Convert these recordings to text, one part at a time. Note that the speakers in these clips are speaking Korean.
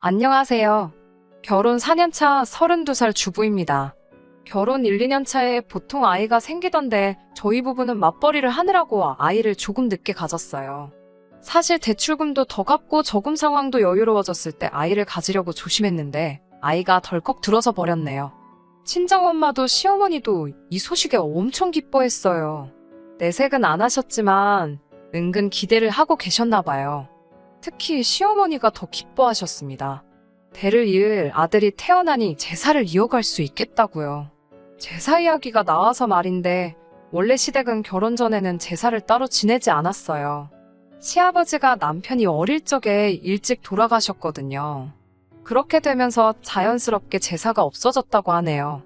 안녕하세요. 결혼 4년차 32살 주부입니다. 결혼 1, 2년 차에 보통 아이가 생기던데 저희 부부는 맞벌이를 하느라고 아이를 조금 늦게 가졌어요. 사실 대출금도 더 갚고 저금 상황도 여유로워졌을 때 아이를 가지려고 조심했는데 아이가 덜컥 들어서 버렸네요. 친정엄마도 시어머니도 이 소식에 엄청 기뻐했어요. 내색은 안 하셨지만 은근 기대를 하고 계셨나 봐요. 특히 시어머니가 더 기뻐하셨습니다. 대를 이을 아들이 태어나니 제사를 이어갈 수 있겠다고요. 제사 이야기가 나와서 말인데 원래 시댁은 결혼 전에는 제사를 따로 지내지 않았어요. 시아버지가 남편이 어릴 적에 일찍 돌아가셨거든요. 그렇게 되면서 자연스럽게 제사가 없어졌다고 하네요.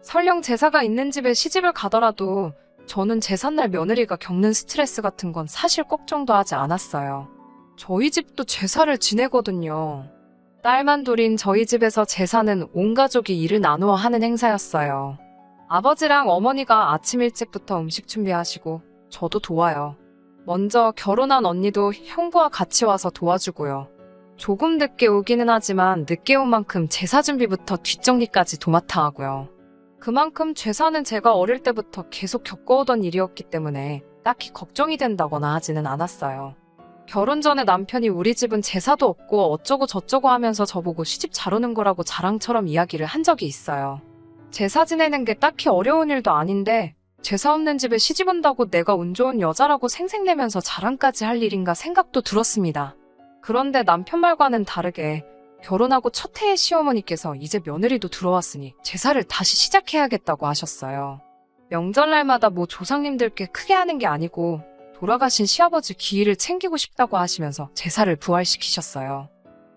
설령 제사가 있는 집에 시집을 가더라도 저는 제삿날 며느리가 겪는 스트레스 같은 건 사실 걱정도 하지 않았어요. 저희 집도 제사를 지내거든요. 딸만 둘인 저희 집에서 제사는 온 가족이 일을 나누어 하는 행사였어요. 아버지랑 어머니가 아침 일찍부터 음식 준비하시고 저도 도와요. 먼저 결혼한 언니도 형부와 같이 와서 도와주고요. 조금 늦게 오기는 하지만 늦게 온 만큼 제사 준비부터 뒷정리까지 도맡아 하고요. 그만큼 제사는 제가 어릴 때부터 계속 겪어오던 일이었기 때문에 딱히 걱정이 된다거나 하지는 않았어요. 결혼 전에 남편이 우리 집은 제사도 없고 어쩌고 저쩌고 하면서 저보고 시집 잘 오는 거라고 자랑처럼 이야기를 한 적이 있어요. 제사 지내는 게 딱히 어려운 일도 아닌데 제사 없는 집에 시집 온다고 내가 운 좋은 여자라고 생색내면서 자랑까지 할 일인가 생각도 들었습니다. 그런데 남편 말과는 다르게 결혼하고 첫 해에 시어머니께서 이제 며느리도 들어왔으니 제사를 다시 시작해야겠다고 하셨어요. 명절날마다 뭐 조상님들께 크게 하는 게 아니고 돌아가신 시아버지 기일을 챙기고 싶다고 하시면서 제사를 부활시키셨어요.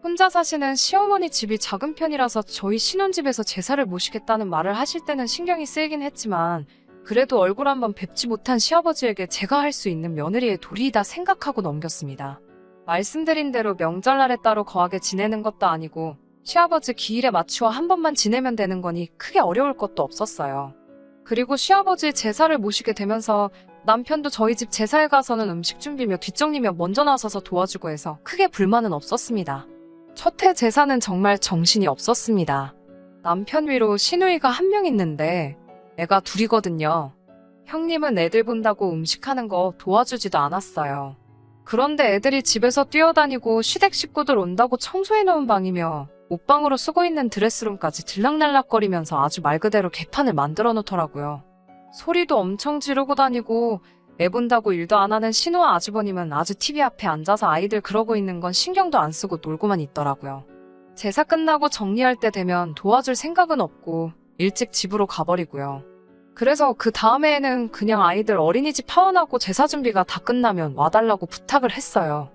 혼자 사시는 시어머니 집이 작은 편이라서 저희 신혼집에서 제사를 모시겠다는 말을 하실 때는 신경이 쓰이긴 했지만 그래도 얼굴 한번 뵙지 못한 시아버지에게 제가 할 수 있는 며느리의 도리이다 생각하고 넘겼습니다. 말씀드린 대로 명절날에 따로 거하게 지내는 것도 아니고 시아버지 기일에 맞추어 한 번만 지내면 되는 거니 크게 어려울 것도 없었어요. 그리고 시아버지 제사를 모시게 되면서 남편도 저희 집 제사에 가서는 음식 준비며 뒷정리며 먼저 나서서 도와주고 해서 크게 불만은 없었습니다. 첫 해 제사는 정말 정신이 없었습니다. 남편 위로 시누이가 한 명 있는데 애가 둘이거든요. 형님은 애들 본다고 음식하는 거 도와주지도 않았어요. 그런데 애들이 집에서 뛰어다니고 시댁 식구들 온다고 청소해놓은 방이며 옷방으로 쓰고 있는 드레스룸까지 들락날락거리면서 아주 말 그대로 개판을 만들어 놓더라고요. 소리도 엄청 지르고 다니고 애 본다고 일도 안 하는 신우와 아주버님은 아주 TV 앞에 앉아서 아이들 그러고 있는 건 신경도 안 쓰고 놀고만 있더라고요. 제사 끝나고 정리할 때 되면 도와줄 생각은 없고 일찍 집으로 가버리고요. 그래서 그 다음에는 그냥 아이들 어린이집 파원하고 제사 준비가 다 끝나면 와달라고 부탁을 했어요.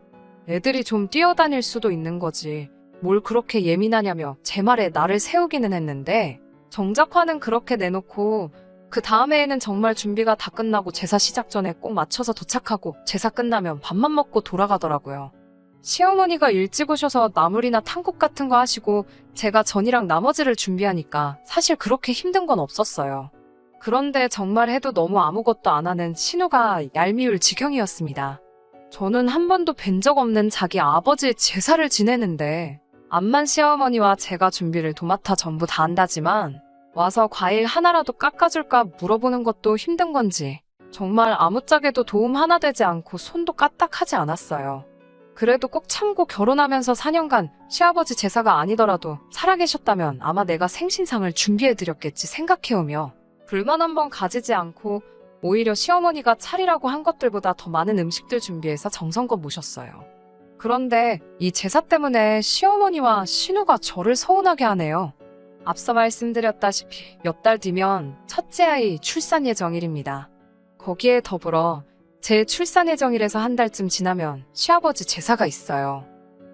애들이 좀 뛰어다닐 수도 있는 거지. 뭘 그렇게 예민하냐며 제 말에 나를 세우기는 했는데 정작 화는 그렇게 내놓고 그 다음해에는 정말 준비가 다 끝나고 제사 시작 전에 꼭 맞춰서 도착하고 제사 끝나면 밥만 먹고 돌아가더라고요. 시어머니가 일찍 오셔서 나물이나 탕국 같은 거 하시고 제가 전이랑 나머지를 준비하니까 사실 그렇게 힘든 건 없었어요. 그런데 정말 해도 너무 아무것도 안 하는 신우가 얄미울 지경이었습니다. 저는 한 번도 뵌 적 없는 자기 아버지의 제사를 지내는데 암만 시어머니와 제가 준비를 도맡아 전부 다 한다지만 와서 과일 하나라도 깎아줄까 물어보는 것도 힘든 건지 정말 아무짝에도 도움 하나 되지 않고 손도 까딱하지 않았어요. 그래도 꼭 참고 결혼하면서 4년간 시아버지 제사가 아니더라도 살아계셨다면 아마 내가 생신상을 준비해드렸겠지 생각해오며 불만 한 번 가지지 않고 오히려 시어머니가 차리라고 한 것들보다 더 많은 음식들 준비해서 정성껏 모셨어요. 그런데 이 제사 때문에 시어머니와 신우가 저를 서운하게 하네요. 앞서 말씀드렸다시피 몇 달 뒤면 첫째 아이 출산 예정일입니다. 거기에 더불어 제 출산 예정일에서 한 달쯤 지나면 시아버지 제사가 있어요.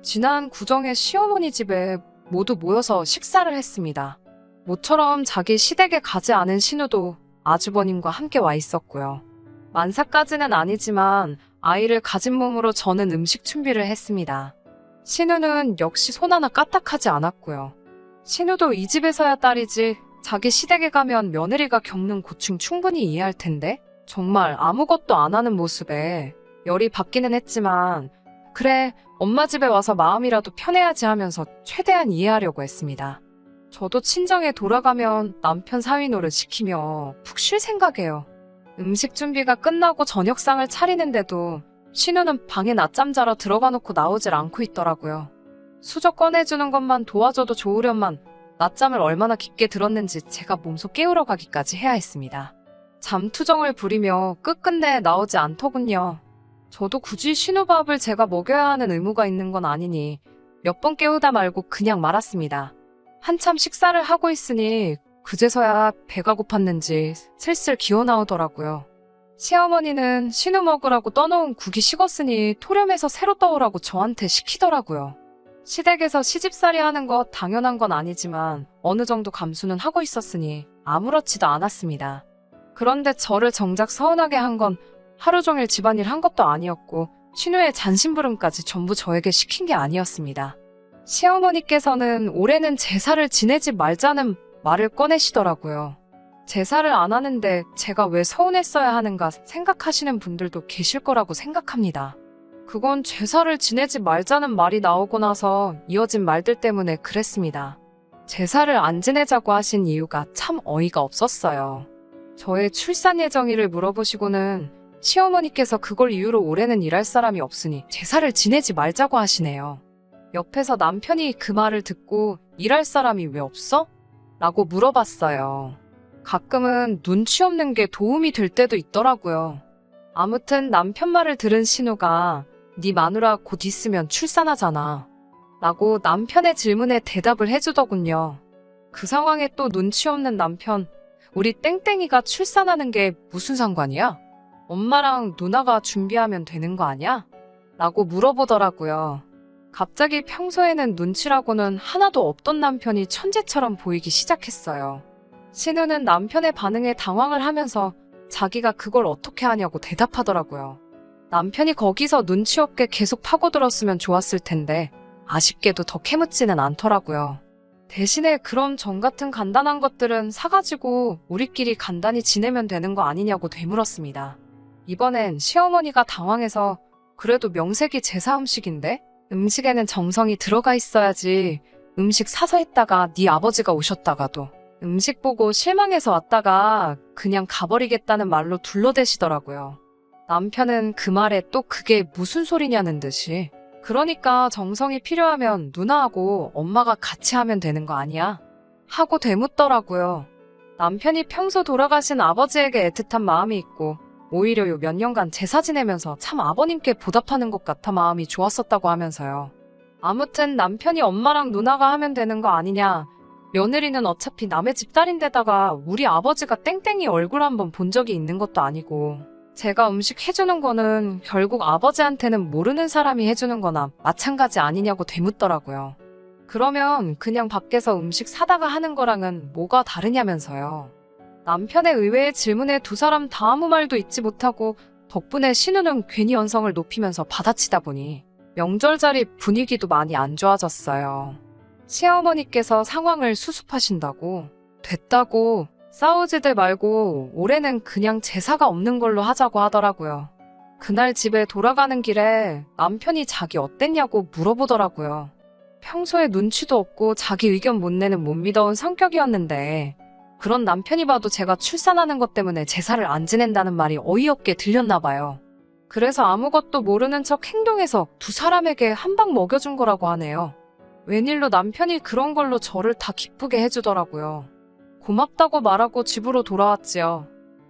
지난 구정에 시어머니 집에 모두 모여서 식사를 했습니다. 모처럼 자기 시댁에 가지 않은 신우도 아주버님과 함께 와 있었고요. 만사까지는 아니지만 아이를 가진 몸으로 저는 음식 준비를 했습니다. 신우는 역시 손 하나 까딱하지 않았고요. 신우도 이 집에서야 딸이지 자기 시댁에 가면 며느리가 겪는 고충 충분히 이해할 텐데 정말 아무것도 안 하는 모습에 열이 받기는 했지만 그래, 엄마 집에 와서 마음이라도 편해야지 하면서 최대한 이해하려고 했습니다. 저도 친정에 돌아가면 남편 사위 노릇 시키며 푹 쉴 생각이에요. 음식 준비가 끝나고 저녁상을 차리는데도 신우는 방에 낮잠 자러 들어가 놓고 나오질 않고 있더라고요. 수저 꺼내주는 것만 도와줘도 좋으련만 낮잠을 얼마나 깊게 들었는지 제가 몸소 깨우러 가기까지 해야 했습니다. 잠투정을 부리며 끝끝내 나오지 않더군요. 저도 굳이 신우밥을 제가 먹여야 하는 의무가 있는 건 아니니 몇 번 깨우다 말고 그냥 말았습니다. 한참 식사를 하고 있으니 그제서야 배가 고팠는지 슬슬 기어 나오더라고요. 시어머니는 신우 먹으라고 떠놓은 국이 식었으니 토렴해서 새로 떠오라고 저한테 시키더라고요. 시댁에서 시집살이 하는 거 당연한 건 아니지만 어느 정도 감수는 하고 있었으니 아무렇지도 않았습니다. 그런데 저를 정작 서운하게 한 건 하루 종일 집안일 한 것도 아니었고 신우의 잔심부름까지 전부 저에게 시킨 게 아니었습니다. 시어머니께서는 올해는 제사를 지내지 말자는 말을 꺼내시더라고요. 제사를 안 하는데 제가 왜 서운했어야 하는가 생각하시는 분들도 계실 거라고 생각합니다. 그건 제사를 지내지 말자는 말이 나오고 나서 이어진 말들 때문에 그랬습니다. 제사를 안 지내자고 하신 이유가 참 어이가 없었어요. 저의 출산 예정일을 물어보시고는 시어머니께서 그걸 이유로 올해는 일할 사람이 없으니 제사를 지내지 말자고 하시네요. 옆에서 남편이 그 말을 듣고 일할 사람이 왜 없어? 라고 물어봤어요. 가끔은 눈치 없는 게 도움이 될 때도 있더라고요. 아무튼 남편 말을 들은 신우가 네 마누라 곧 있으면 출산하잖아 라고 남편의 질문에 대답을 해주더군요. 그 상황에 또 눈치 없는 남편, 우리 땡땡이가 출산하는 게 무슨 상관이야? 엄마랑 누나가 준비하면 되는 거 아니야? 라고 물어보더라고요. 갑자기 평소에는 눈치라고는 하나도 없던 남편이 천재처럼 보이기 시작했어요. 신우는 남편의 반응에 당황을 하면서 자기가 그걸 어떻게 하냐고 대답하더라고요. 남편이 거기서 눈치 없게 계속 파고들었으면 좋았을 텐데 아쉽게도 더 캐묻지는 않더라고요. 대신에 그럼 전 같은 간단한 것들은 사가지고 우리끼리 간단히 지내면 되는 거 아니냐고 되물었습니다. 이번엔 시어머니가 당황해서 그래도 명색이 제사 음식인데? 음식에는 정성이 들어가 있어야지. 음식 사서 했다가 네 아버지가 오셨다가도 음식 보고 실망해서 왔다가 그냥 가버리겠다는 말로 둘러대시더라고요. 남편은 그 말에 또 그게 무슨 소리냐는 듯이 그러니까 정성이 필요하면 누나하고 엄마가 같이 하면 되는 거 아니야? 하고 되묻더라고요. 남편이 평소 돌아가신 아버지에게 애틋한 마음이 있고 오히려 요 몇 년간 제사 지내면서 참 아버님께 보답하는 것 같아 마음이 좋았었다고 하면서요. 아무튼 남편이 엄마랑 누나가 하면 되는 거 아니냐. 며느리는 어차피 남의 집 딸인데다가 우리 아버지가 땡땡이 얼굴 한번 본 적이 있는 것도 아니고 제가 음식 해주는 거는 결국 아버지한테는 모르는 사람이 해주는 거나 마찬가지 아니냐고 되묻더라고요. 그러면 그냥 밖에서 음식 사다가 하는 거랑은 뭐가 다르냐면서요. 남편의 의외의 질문에 두 사람 다 아무 말도 잊지 못하고 덕분에 신우는 괜히 언성을 높이면서 받아치다 보니 명절자리 분위기도 많이 안 좋아졌어요. 시어머니께서 상황을 수습하신다고 됐다고 싸우지들 말고 올해는 그냥 제사가 없는 걸로 하자고 하더라고요. 그날 집에 돌아가는 길에 남편이 자기 어땠냐고 물어보더라고요. 평소에 눈치도 없고 자기 의견 못 내는 못 믿어온 성격이었는데 그런 남편이 봐도 제가 출산하는 것 때문에 제사를 안 지낸다는 말이 어이없게 들렸나 봐요. 그래서 아무것도 모르는 척 행동해서 두 사람에게 한 방 먹여준 거라고 하네요. 웬일로 남편이 그런 걸로 저를 다 기쁘게 해주더라고요. 고맙다고 말하고 집으로 돌아왔지요.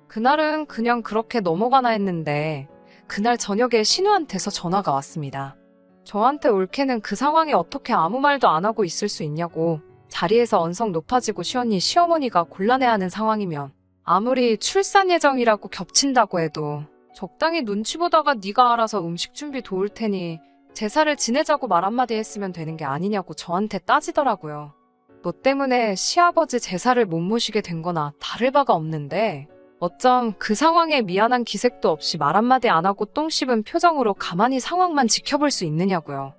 그날은 그냥 그렇게 넘어가나 했는데 그날 저녁에 신우한테서 전화가 왔습니다. 저한테 올케는 그 상황에 어떻게 아무 말도 안 하고 있을 수 있냐고 자리에서 언성 높아지고 시언니 시어머니가 곤란해하는 상황이면 아무리 출산 예정이라고 겹친다고 해도 적당히 눈치 보다가 네가 알아서 음식 준비 도울 테니 제사를 지내자고 말 한마디 했으면 되는 게 아니냐고 저한테 따지더라고요. 너 때문에 시아버지 제사를 못 모시게 된 거나 다를 바가 없는데 어쩜 그 상황에 미안한 기색도 없이 말 한마디 안 하고 똥 씹은 표정으로 가만히 상황만 지켜볼 수 있느냐고요.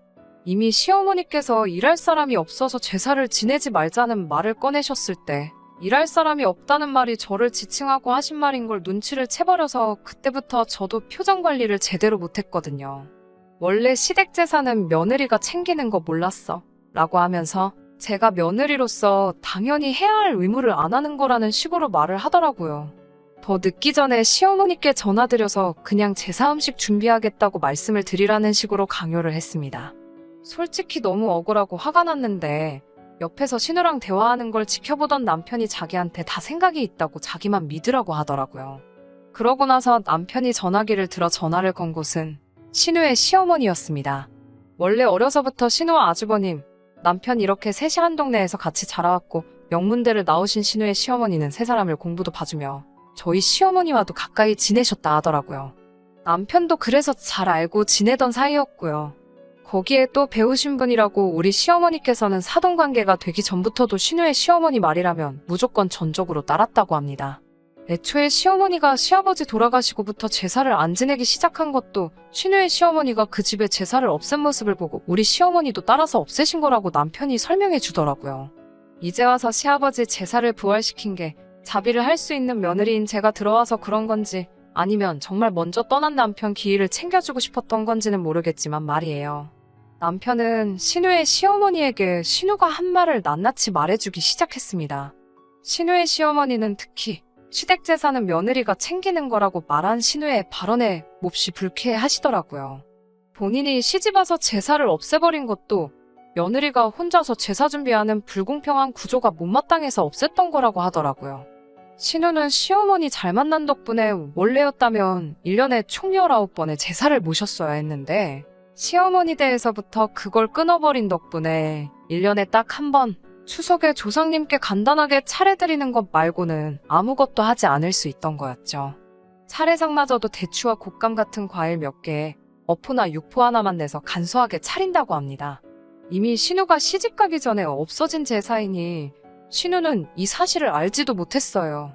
이미 시어머니께서 일할 사람이 없어서 제사를 지내지 말자는 말을 꺼내셨을 때 일할 사람이 없다는 말이 저를 지칭하고 하신 말인 걸 눈치를 채버려서 그때부터 저도 표정 관리를 제대로 못했거든요. 원래 시댁 재산은 며느리가 챙기는 거 몰랐어. 라고 하면서 제가 며느리로서 당연히 해야 할 의무를 안 하는 거라는 식으로 말을 하더라고요. 더 늦기 전에 시어머니께 전화드려서 그냥 제사 음식 준비하겠다고 말씀을 드리라는 식으로 강요를 했습니다. 솔직히 너무 억울하고 화가 났는데 옆에서 신우랑 대화하는 걸 지켜보던 남편이 자기한테 다 생각이 있다고 자기만 믿으라고 하더라고요. 그러고 나서 남편이 전화기를 들어 전화를 건 곳은 신우의 시어머니였습니다. 원래 어려서부터 신우와 아주버님, 남편 이렇게 셋이 한 동네에서 같이 자라왔고 명문대를 나오신 신우의 시어머니는 세 사람을 공부도 봐주며 저희 시어머니와도 가까이 지내셨다 하더라고요. 남편도 그래서 잘 알고 지내던 사이였고요. 거기에 또 배우신 분이라고 우리 시어머니께서는 사돈관계가 되기 전부터도 신우의 시어머니 말이라면 무조건 전적으로 따랐다고 합니다. 애초에 시어머니가 시아버지 돌아가시고부터 제사를 안 지내기 시작한 것도 신우의 시어머니가 그 집에 제사를 없앤 모습을 보고 우리 시어머니도 따라서 없애신 거라고 남편이 설명해 주더라고요. 이제 와서 시아버지 제사를 부활시킨 게 자비를 할 수 있는 며느리인 제가 들어와서 그런 건지 아니면 정말 먼저 떠난 남편 기일을 챙겨주고 싶었던 건지는 모르겠지만 말이에요. 남편은 신우의 시어머니에게 신우가 한 말을 낱낱이 말해주기 시작했습니다. 신우의 시어머니는 특히 시댁 재산은 며느리가 챙기는 거라고 말한 신우의 발언에 몹시 불쾌해하시더라고요. 본인이 시집와서 제사를 없애버린 것도 며느리가 혼자서 제사 준비하는 불공평한 구조가 못마땅해서 없앴던 거라고 하더라고요. 신우는 시어머니 잘 만난 덕분에 원래였다면 1년에 총 19번의 제사를 모셨어야 했는데 시어머니 댁에서부터 그걸 끊어버린 덕분에 1년에 딱 한 번 추석에 조상님께 간단하게 차례드리는 것 말고는 아무것도 하지 않을 수 있던 거였죠. 차례상마저도 대추와 곶감 같은 과일 몇 개, 어포나 육포 하나만 내서 간소하게 차린다고 합니다. 이미 신우가 시집가기 전에 없어진 제사이니 신우는 이 사실을 알지도 못했어요.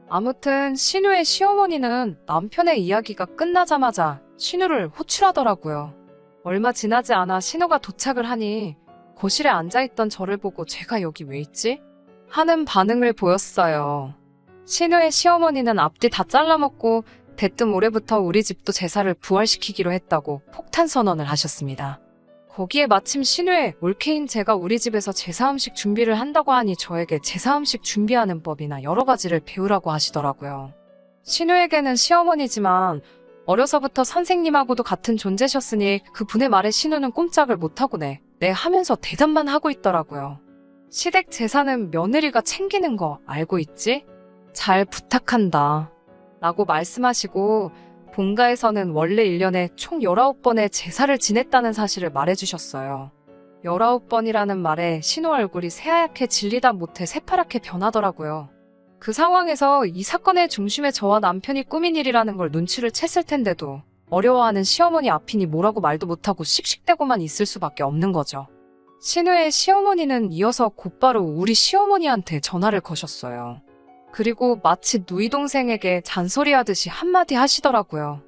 아무튼 신우의 시어머니는 남편의 이야기가 끝나자마자 신우를 호출하더라고요. 얼마 지나지 않아 신우가 도착을 하니 거실에 앉아있던 저를 보고 제가 여기 왜 있지? 하는 반응을 보였어요. 신우의 시어머니는 앞뒤 다 잘라먹고 대뜸 올해부터 우리 집도 제사를 부활시키기로 했다고 폭탄 선언을 하셨습니다. 거기에 마침 신우의 올케인 제가 우리 집에서 제사 음식 준비를 한다고 하니 저에게 제사 음식 준비하는 법이나 여러 가지를 배우라고 하시더라고요. 신우에게는 시어머니지만 어려서부터 선생님하고도 같은 존재셨으니 그분의 말에 신우는 꼼짝을 못하고 네 하면서 대답만 하고 있더라고요. 시댁 재산은 며느리가 챙기는 거 알고 있지? 잘 부탁한다. 라고 말씀하시고 본가에서는 원래 1년에 총 19번의 제사를 지냈다는 사실을 말해주셨어요. 19번이라는 말에 신우 얼굴이 새하얗게 질리다 못해 새파랗게 변하더라고요. 그 상황에서 이 사건의 중심에 저와 남편이 꾸민 일이라는 걸 눈치를 챘을 텐데도 어려워하는 시어머니 앞이니 뭐라고 말도 못하고 씩씩대고만 있을 수밖에 없는 거죠. 신우의 시어머니는 이어서 곧바로 우리 시어머니한테 전화를 거셨어요. 그리고 마치 누이 동생에게 잔소리하듯이 한마디 하시더라고요.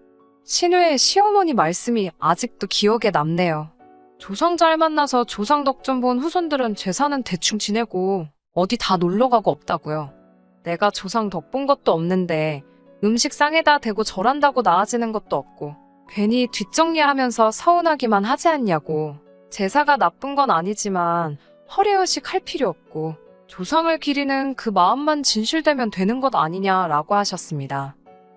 신우의 시어머니 말씀이 아직도 기억에 남네요. 조상 잘 만나서 조상 덕 좀 본 후손들은 제사는 대충 지내고 어디 다 놀러가고 없다고요. 내가 조상 덕 본 것도 없는데 음식 상에다 대고 절한다고 나아지는 것도 없고 괜히 뒷정리하면서 서운하기만 하지 않냐고. 제사가 나쁜 건 아니지만 허례허식 할 필요 없고 조상을 기리는 그 마음만 진실되면 되는 것 아니냐라고 하셨습니다.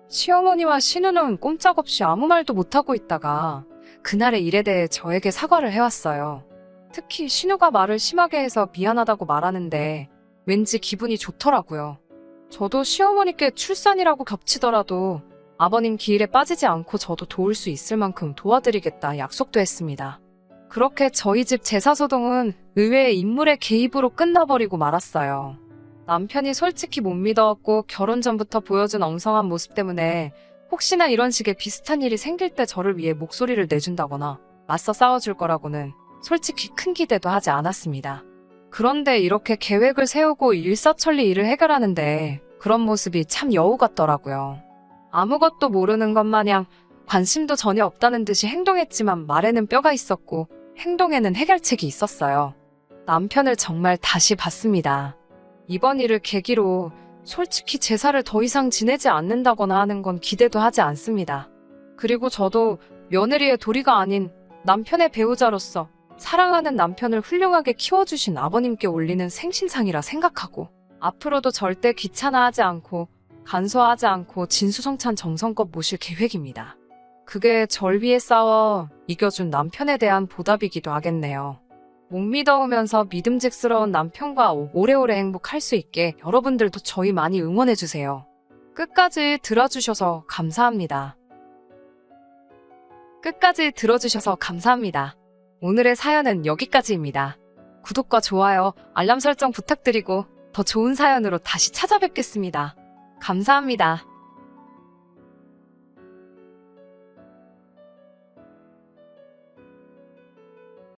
시어머니와 신우는 꼼짝없이 아무 말도 못하고 있다가 그날의 일에 대해 저에게 사과를 해왔어요. 특히 신우가 말을 심하게 해서 미안하다고 말하는데 왠지 기분이 좋더라고요. 저도 시어머니께 출산이라고 겹치더라도 아버님 기일에 빠지지 않고 저도 도울 수 있을 만큼 도와드리겠다 약속도 했습니다. 그렇게 저희 집 제사소동은 의외의 인물의 개입으로 끝나버리고 말았어요. 남편이 솔직히 못 믿어왔고 결혼 전부터 보여준 엉성한 모습 때문에 혹시나 이런 식의 비슷한 일이 생길 때 저를 위해 목소리를 내준다거나 맞서 싸워줄 거라고는 솔직히 큰 기대도 하지 않았습니다. 그런데 이렇게 계획을 세우고 일사천리 일을 해결하는데 그런 모습이 참 여우 같더라고요. 아무것도 모르는 것 마냥 관심도 전혀 없다는 듯이 행동했지만 말에는 뼈가 있었고 행동에는 해결책이 있었어요. 남편을 정말 다시 봤습니다. 이번 일을 계기로 솔직히 제사를 더 이상 지내지 않는다거나 하는 건 기대도 하지 않습니다. 그리고 저도 며느리의 도리가 아닌 남편의 배우자로서 사랑하는 남편을 훌륭하게 키워주신 아버님께 올리는 생신상이라 생각하고 앞으로도 절대 귀찮아하지 않고 간소화하지 않고 진수성찬 정성껏 모실 계획입니다. 그게 절 위해 싸워 이겨준 남편에 대한 보답이기도 하겠네요. 못 믿어오면서 믿음직스러운 남편과 오래오래 행복할 수 있게 여러분들도 저희 많이 응원해주세요. 끝까지 들어주셔서 감사합니다. 끝까지 들어주셔서 감사합니다. 오늘의 사연은 여기까지입니다. 구독과 좋아요, 알람 설정 부탁드리고 더 좋은 사연으로 다시 찾아뵙겠습니다. 감사합니다.